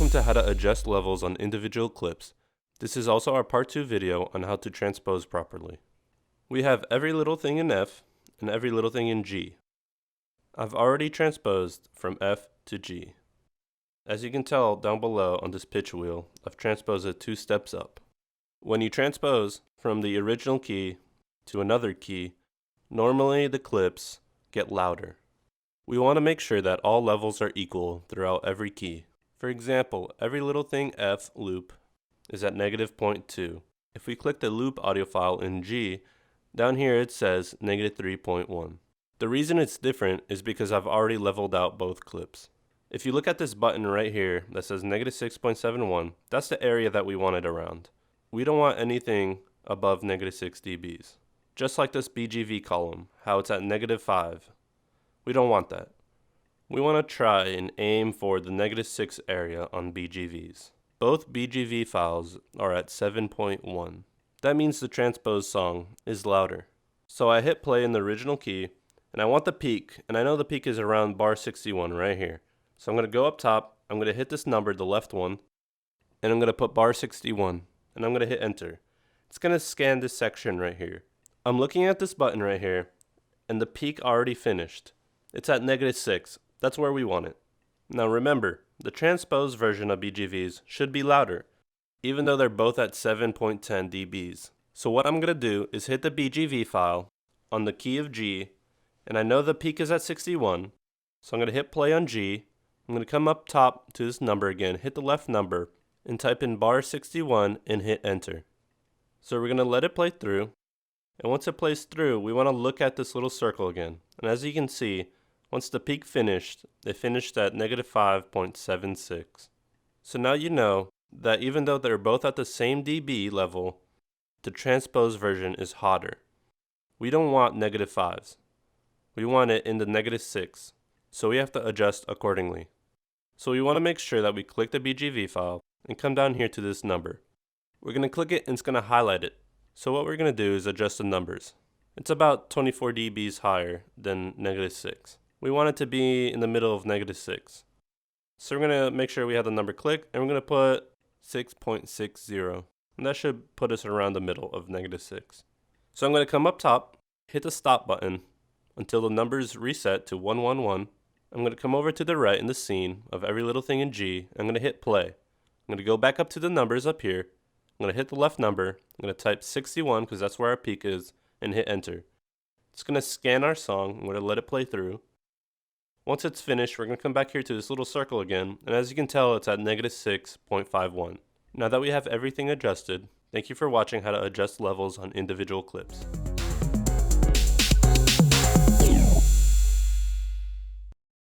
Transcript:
Welcome to how to adjust levels on individual clips. This is also our part 2 video on how to transpose properly. We have every little thing in F and every little thing in G. I've already transposed from F to G. As you can tell down below on this pitch wheel, I've transposed it 2 steps up. When you transpose from the original key to another key, normally the clips get louder. We want to make sure that all levels are equal throughout every key. For example, every little thing F loop is at -0.2. If we click the loop audio file in G, down here it says -3.1. The reason it's different is because I've already leveled out both clips. If you look at this button right here that says -6.71, that's the area that we want it around. We don't want anything above -6 dBs. Just like this BGV column, how it's at -5. We don't want that. We want to try and aim for the -6 area on BGVs. Both BGV files are at 7.1. That means the transpose song is louder. So I hit play in the original key, and I want the peak, and I know the peak is around bar 61 right here. So I'm going to go up top, I'm going to hit this number, the left one, and I'm going to put bar 61, and I'm going to hit enter. It's going to scan this section right here. I'm looking at this button right here, and the peak already finished. It's at -6. That's where we want it. Now remember, the transpose version of BGVs should be louder, even though they're both at 7.10 dBs. So what I'm going to do is hit the BGV file on the key of G, and I know the peak is at 61, so I'm going to hit play on G. I'm going to come up top to this number again, hit the left number, and type in bar 61 and hit enter. So we're going to let it play through, and once it plays through, we want to look at this little circle again. And as you can see, once the peak finished, it finished at -5.76. So now you know that even though they're both at the same dB level, the transpose version is hotter. We don't want -5s. We want it in the -6, so we have to adjust accordingly. So we want to make sure that we click the BGV file and come down here to this number. We're going to click it and it's going to highlight it. So what we're going to do is adjust the numbers. It's about 24 dBs higher than -6. We want it to be in the middle of -6. So we're going to make sure we have the number clicked, and we're going to put 6.60. And that should put us around the middle of -6. So I'm going to come up top, hit the stop button until the numbers reset to 111. I'm going to come over to the right in the scene of every little thing in G. I'm going to hit play. I'm going to go back up to the numbers up here. I'm going to hit the left number. I'm going to type 61 because that's where our peak is, and hit enter. It's going to scan our song. I'm going to let it play through. Once it's finished, we're going to come back here to this little circle again, and as you can tell, it's at -6.51. Now that we have everything adjusted, thank you for watching how to adjust levels on individual clips.